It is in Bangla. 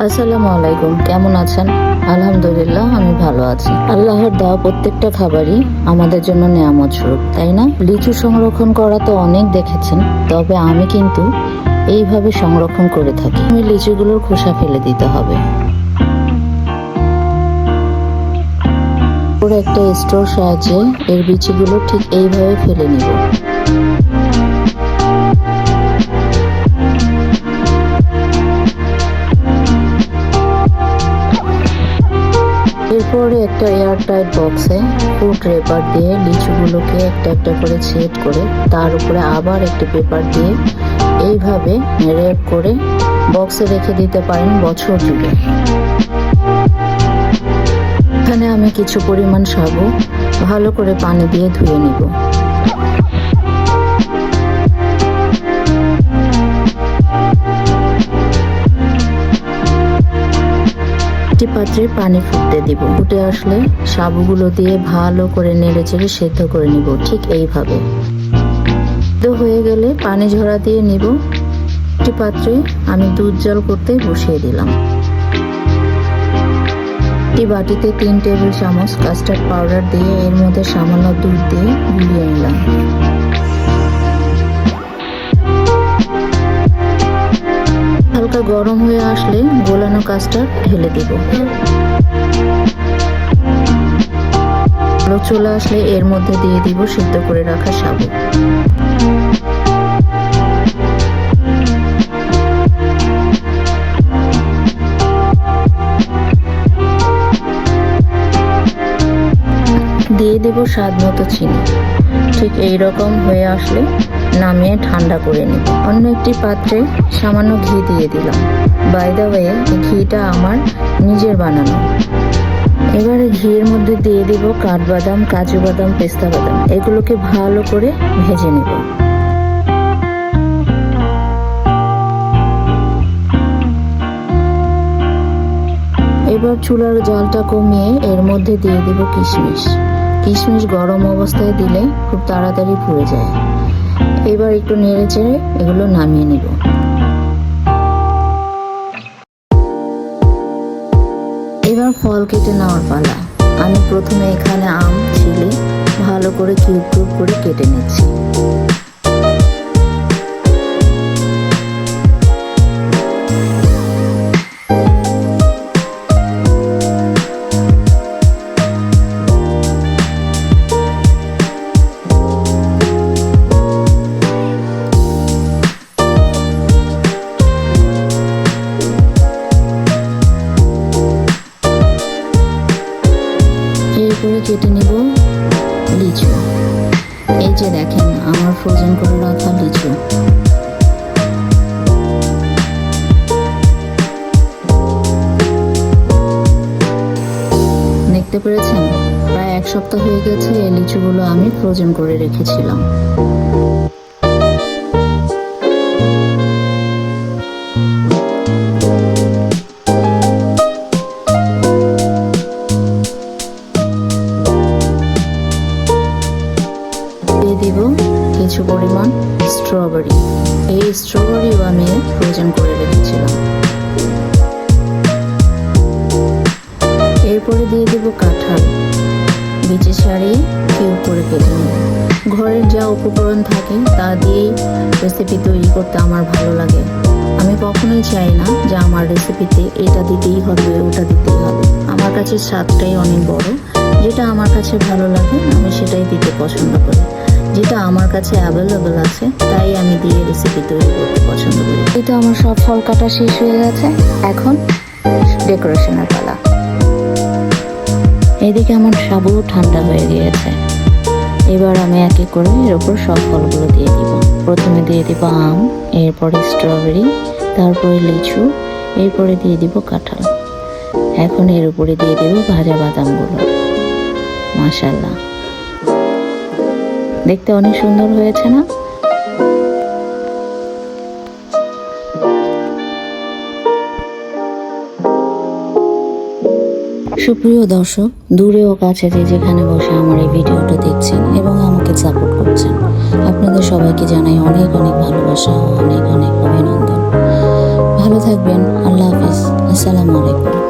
আসসালামু আলাইকুম, কেমন আছেন? আলহামদুলিল্লাহ, আমি ভালো আছি। আল্লাহর দেওয়া প্রত্যেকটা খাবারই আমাদের জন্য নেয়ামত স্বরূপ, তাই না? লিচু সংরক্ষণ করা তো অনেক দেখেছেন, তবে আমি কিন্তু এইভাবে সংরক্ষণ করে থাকি। লিচুগুলোর খোসা ফেলে দিতে হবে। পুরো একটা স্টোর সাহায্যে এর বিচিগুলো ঠিক এইভাবে ফেলে নিব। এরপরে একটা এয়ারটাইট বক্সে ফুড রেপার দিয়ে লিচুগুলোকে একটা একটা করে সেট করে তার উপরে আবার একটা পেপার দিয়ে এইভাবে র্যাপ করে বক্সে রেখে দিতে পারেন বছর জুড়ে। এখানে আমি কিছু পরিমাণ সাবু ভালো করে পানি দিয়ে ধুয়ে নিব। একটি পাত্রে পানি ফুটতে দিব। ফুটে আসলে সাবুগুলো দিয়ে ভালো করে নেড়ে চেড়ে সেদ্ধ করে নিব, ঠিক এইভাবে। সেদ্ধ হয়ে গেলে পানি ঝরা দিয়ে নিব। একটি পাত্রে আমি দুধ জাল করতে বসিয়ে দিলাম। একটি বাটিতে 3 টেবিল চামচ কাস্টার্ড পাউডার দিয়ে এর মধ্যে সামান্য দুধ দিয়ে গুলিয়ে নিলাম। হালকা গরম হয়ে আসলে গোলানো কাস্টার্ড ঢেলে দিব। আলো চলে আসলে এর মধ্যে দিয়ে দিব সিদ্ধ করে রাখা সাবু। দিয়ে দেব স্বাদ মতো চিনি। ঠিক এইরকম হয়ে আসলে নামিয়ে ঠান্ডা করে নিব। অন্য একটি পাত্রে সামান্য ঘি দিয়ে দিলাম। বাই দ্য ওয়ে, ঘিটা আমার নিজের বানানো। এবারে ঘিয়ের মধ্যে দিয়ে দিব কাঠবাদাম, কাজু বাদাম, পেস্তা বাদাম। এগুলোকে ভালো করে ভেজে নেব। এবার চুলার জালটা কমিয়ে এর মধ্যে দিয়ে দিব কিশমিশ। কিশমিশ গরম অবস্থায় দিলে খুব তাড়াতাড়ি পুড়ে যায়। এবার একটু নেড়ে চেড়ে এগুলো নামিয়ে নিব। এবার ফল কেটে নেওয়ার পালা। আমি প্রথমে এখানে আম ছিলে ভালো করে কিউব কিউব করে কেটে নিচ্ছি। এরপরে কেটে নিব লিচু। এই যে দেখেন আমার ফ্রোজেন করে রাখা লিচু। দেখতে পেরেছেন, প্রায় 1 সপ্তাহ হয়ে গেছে এই লিচুগুলো আমি ফ্রোজেন করে রেখেছিলাম। দিব কিছু পরিমাণ স্ট্রবেরি। এই স্ট্রবেরিও আমি ফ্রোজেন করে রেখেছিলাম। এরপরে দিয়ে দেব কাঁঠাল, বিচি ছাড়িয়ে কিউব করে কেটে নেব। ঘরের যা উপকরণ থাকে তা দিয়েই রেসিপি তৈরি করতে আমার ভালো লাগে। আমি কখনোই চাই না যে আমার রেসিপিতে এটা দিতেই হবে ওটা দিতেই হবে। আমার কাছে স্বাদটাই অনেক বড়। যেটা আমার কাছে ভালো লাগে আমি সেটাই দিতে পছন্দ করি। যেটা আমার কাছে অ্যাভেলেবল আছে তাই আমি দিয়ে রেসিপি তৈরি করতে পছন্দ করি। এই তো আমার সব ফল কাটা শেষ হয়ে গেছে, এখন ডেকোরেশনের পালা। এদিকে আমার সাবু ঠান্ডা হয়ে গিয়েছে। এবার আমি এক এক করে এর উপর সব ফলগুলো দিয়ে দিব। প্রথমে দিয়ে দিব আম, এরপরে স্ট্রবেরি, তারপরে লিচু, এরপরে দিয়ে দিব কাঁঠাল। এখন এর উপরে দিয়ে দেব ভাজা বাদামগুলো। মাশাআল্লাহ, দেখতে অনেক সুন্দর হয়েছে না? সুপ্রিয় দর্শক, দূরে ও কাছে যে যেখানে বসে আমার এই ভিডিওটা দেখছেন এবং আমাকে সাপোর্ট করছেন, আপনাদের সবাইকে জানাই অনেক অনেক ভালোবাসা ও অনেক অনেক অভিনন্দন। ভালো থাকবেন। আল্লাহ হাফিজ। আসসালামু আলাইকুম।